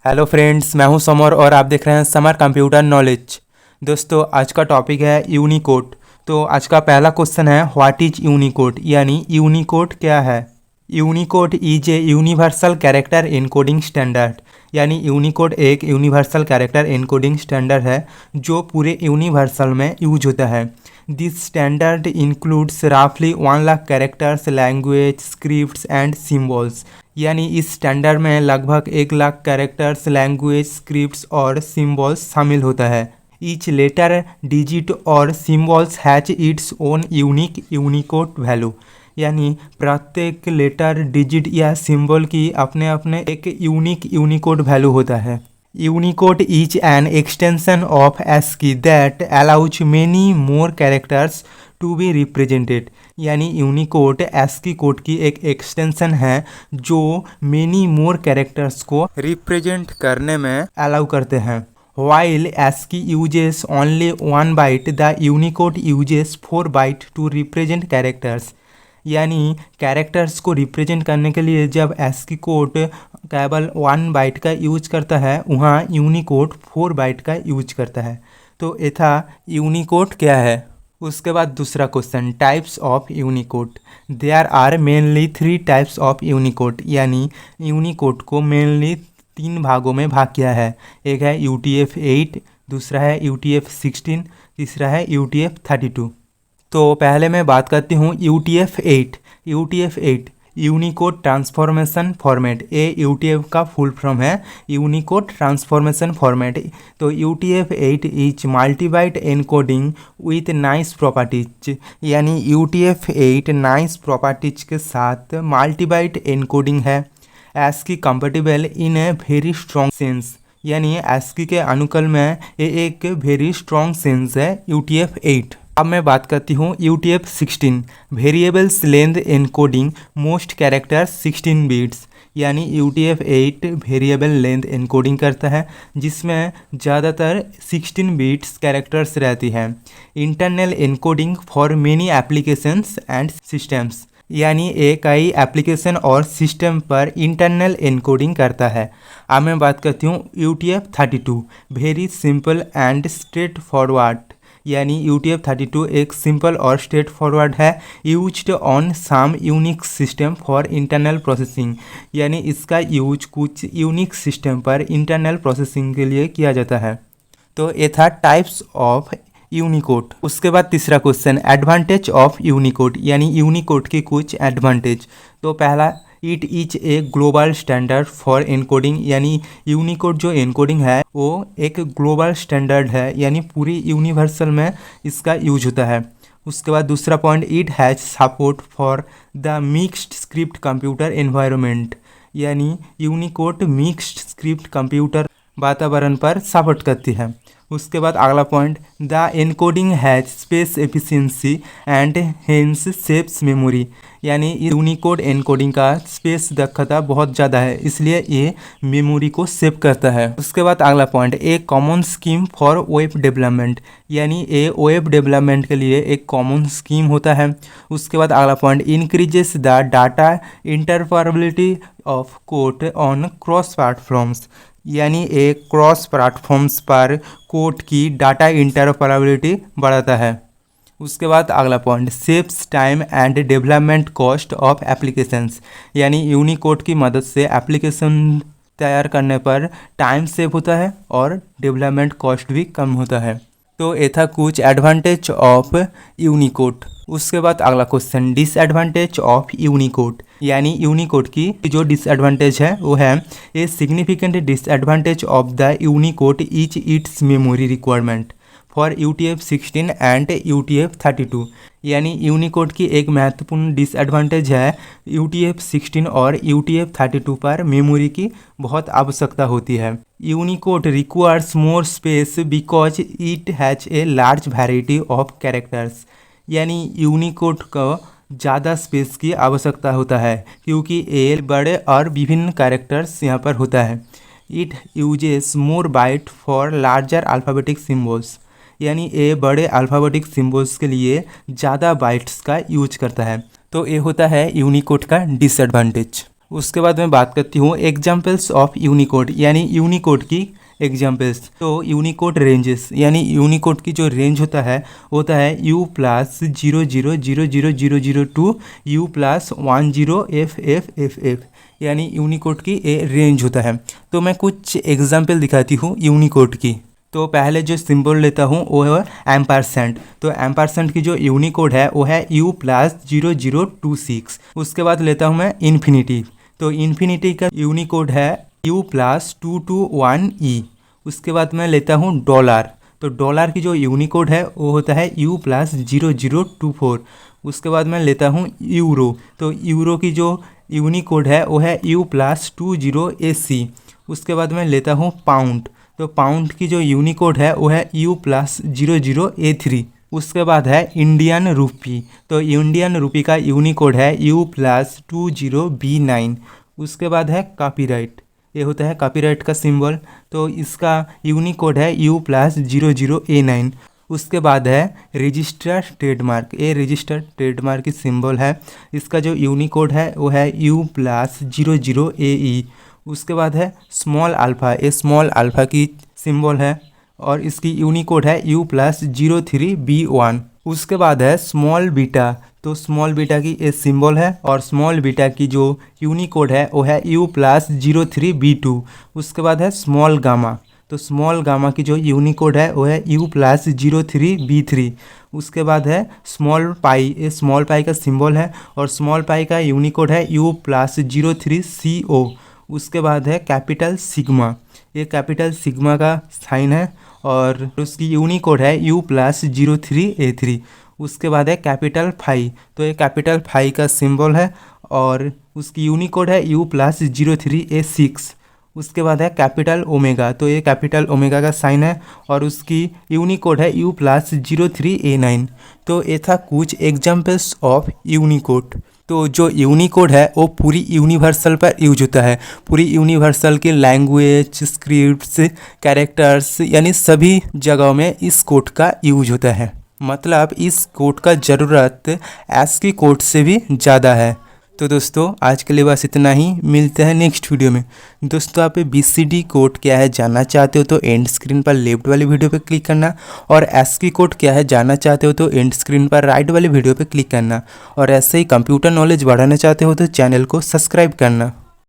Hello friends, मैं हूं summer और आप देख रहे हैं समर कंप्यूटर नॉलेज। दोस्तों, आज का टॉपिक है यूनिकोड। तो आज का पहला क्वेश्चन है व्हाट इज यूनिकोड, यानी यूनिकोड क्या है। Unicode is a universal character encoding standard, यानी यूनिकोड एक यूनिवर्सल कैरेक्टर एनकोडिंग स्टैंडर्ड है जो पूरे यूनिवर्सल में यूज होता है। दिस स्टैंडर्ड इंक्लूड्स राफली 1 lakh characters, language, scripts and symbols, यानी इस स्टैंडर्ड में लगभग 1 लाख कैरेक्टर्स, लैंग्वेज, स्क्रिप्ट्स और सिम्बल्स शामिल होता है। ईच लेटर, डिजिट और symbols has its own unique Unicode value, यानी प्रत्येक लेटर, डिजिट या सिंबल की अपने अपने एक यूनिक यूनिकोड वैल्यू होता है। Unicode is an extension of ASCII that allows many more characters to be represented, यानी यूनिकोड ASCII कोड की एक एक्सटेंशन है जो मेनी मोर कैरेक्टर्स को रिप्रेजेंट करने में अलाउ करते हैं। While ASCII uses only 1 byte, the Unicode uses 4 byte to represent characters, यानी कैरेक्टर्स को रिप्रेजेंट करने के लिए जब ASCII कोड केवल 1 बाइट का यूज करता है, वहाँ यूनिकोड 4 बाइट का यूज करता है। तो ये था यूनिकोड क्या है। उसके बाद दूसरा question, types of Unicode. There are mainly 3 types of Unicode, यानी यूनिकोड को मेनली 3 भागों में भाग किया है। एक है UTF-8, दूसरा है UTF-16, तीसरा है UTF-32। तो पहले मैं बात करती हूँ UTF-8। UTF-8 Unicode transformation format, ये UTF का फुल फॉर्म है, यूनिकोड ट्रांसफॉर्मेशन फॉर्मेट। तो UTF-8 is multibyte encoding with nice properties, यानी UTF-8 नाइस प्रॉपर्टीज के साथ मल्टीबाइट एनकोडिंग है। ASCII compatible in a very strong sense, यानी ASCII के अनुकूल में ये एक वेरी स्ट्रॉन्ग सेंस है UTF-8। अब मैं बात करती हूँ UTF-16, variables length encoding most characters 16 bits, यानी UTF-8 वेरिएबल लेंथ एनकोडिंग करता है जिसमें ज़्यादातर 16 बिट्स कैरेक्टर्स रहती हैं। Internal encoding for many applications and systems, यानी ये कई एप्लीकेशन और सिस्टम पर इंटरनल एनकोडिंग करता है। अब मैं बात करती हूँ UTF-32, very simple and straightforward, यानी UTF-32 एक सिंपल और स्ट्रेट फॉरवर्ड है, used on some Unix system for internal processing, यानी इसका यूज कुछ यूनिक सिस्टम पर इंटरनल प्रोसेसिंग के लिए किया जाता है। तो ये था टाइप्स ऑफ यूनिकोड। उसके बाद तीसरा क्वेश्चन, एडवांटेज ऑफ यूनिकोड, यानी यूनिकोड के कुछ एडवांटेज। तो पहला, it is a global standard for encoding, यानी यूनिकोड जो एनकोडिंग है वो एक ग्लोबल स्टैंडर्ड है, यानी पूरी यूनिवर्सल में इसका यूज होता है। उसके बाद दूसरा point, it has support for the mixed script computer environment, यानी यूनिकोड मिक्स्ड स्क्रिप्ट कंप्यूटर वातावरण पर सपोर्ट करती है। उसके बाद अगला point, the encoding has space efficiency and hence saves memory, यानी यूनिकोड एनकोडिंग का स्पेस दक्षता बहुत ज़्यादा है, इसलिए ये मेमोरी को सेव करता है। उसके बाद अगला point, A common scheme for web development, यानी ये वेब डेवलपमेंट के लिए एक कॉमन स्कीम होता है। उसके बाद अगला point, increases the data interoperability of code on cross platforms, यानी एक क्रॉस प्लेटफॉर्म्स पर कोड की डाटा इंटरऑपरेबिलिटी बढ़ाता है। उसके बाद अगला point, saves time and development cost of applications, यानी यूनिकोड की मदद से एप्लीकेशन तैयार करने पर टाइम सेव होता है और डेवलपमेंट कॉस्ट भी कम होता है। तो ये था कुछ एडवांटेज ऑफ यूनिकोड। उसके बाद अगला क्वेश्चन, डिसएडवांटेज ऑफ यूनिकोड, यानी यूनिकोड की जो डिसएडवांटेज है वो है, a significant disadvantage of the Unicode is it's memory requirement for UTF-16 and UTF-32, यानी यूनिकोड की एक महत्वपूर्ण डिसएडवांटेज है UTF-16 और UTF-32 पर मेमोरी की बहुत आवश्यकता होती है। Unicode requires more space because it has a large variety of characters, यानी यूनिकोड को ज़्यादा स्पेस की आवश्यकता होता है क्योंकि ये बड़े और विभिन्न कैरेक्टर्स यहाँ पर होता है। It uses more byte for larger alphabetic symbols, यानी ये बड़े अल्फ़ाबेटिक सिम्बल्स के लिए ज़्यादा बाइट्स का यूज करता है। तो ये होता है यूनिकोड का डिसएडवांटेज। उसके बाद मैं बात करती हूँ एग्जाम्पल्स ऑफ यूनिकोड यानी यूनिकोड की एग्जाम्पल्स। तो यूनिकोड रेंजेस यानी यूनिकोड की जो रेंज होता है U+000000 टू U+10FFFF यानी यूनिकोड की रेंज होता है। तो मैं कुछ एग्जाम्पल दिखाती हूँ यूनिकोड की। तो पहले जो सिंबल लेता हूँ वो है एम्परसेंट। तो एम्परसेंट की जो यूनिकोड है वो है U+0026। उसके बाद लेता हूँ मैं इन्फिनिटी। तो इन्फिनिटी का यूनिकोड है U+221E। उसके बाद मैं लेता हूँ डॉलर। तो डॉलर की जो यूनिकोड है वो होता है U+0024। उसके बाद मैं लेता हूँ यूरो। तो यूरो की जो यूनिकोड है वो है U+20AC। उसके बाद मैं लेता हूँ पाउंड। तो पाउंड की जो यूनिकोड है वो है U+00A3। उसके बाद है इंडियन रूपी। तो इंडियन रूपी का यूनिकोड है U+20B9। उसके बाद है कॉपीराइट, ये होता है कॉपीराइट का सिंबल। तो इसका यूनिकोड है U+00A9। उसके बाद है रजिस्टर्ड ट्रेडमार्क, ये रजिस्टर्ड ट्रेडमार्क की सिंबल है। इसका जो यूनिकोड है वो है U+00AE। उसके बाद है स्मॉल अल्फ़ा, ये स्मॉल अल्फ़ा की सिंबल है और इसकी यूनिकोड है U+03B1। उसके बाद है स्मॉल बीटा। तो स्मॉल बीटा की ये सिंबल है और स्मॉल बीटा की जो यूनिकोड है वो है U+03B2। उसके बाद है स्मॉल गामा। तो स्मॉल गामा की जो यूनिकोड है वो है U+03B3। उसके बाद है स्मॉल पाई, ये स्मॉल पाई का सिंबल है और स्मॉल पाई का यूनिकोड है U+03CO। उसके बाद है कैपिटल सिग्मा, ये कैपिटल सिग्मा का साइन है और उसकी यूनिकोड है U+03A3। उसके बाद है कैपिटल फाई। तो ये कैपिटल फाई का सिंबल है और उसकी यूनिकोड है U+03A6। उसके बाद है कैपिटल ओमेगा। तो ये कैपिटल ओमेगा का साइन है और उसकी यूनिकोड है U+03A9। तो ये था कुछ एग्जाम्पल्स ऑफ यूनिकोड। तो जो यूनिकोड है वो पूरी यूनिवर्सल पर यूज होता है। पूरी यूनिवर्सल के लैंग्वेज, स्क्रिप्ट्स, कैरेक्टर्स यानी सभी जगहों में इस कोड का यूज होता है। मतलब इस कोड का ज़रूरत ASCII कोड से भी ज़्यादा है। तो दोस्तों आज के लिए बस इतना ही, मिलते हैं नेक्स्ट वीडियो में। दोस्तों आप BCD कोड क्या है जानना चाहते हो तो एंड स्क्रीन पर लेफ्ट वाली वीडियो पर क्लिक करना, और ASCII कोड क्या है जानना चाहते हो तो एंड स्क्रीन पर राइट वाली वीडियो पर क्लिक करना। और ऐसे ही कंप्यूटर नॉलेज बढ़ाना चाहते हो तो चैनल को सब्सक्राइब करना।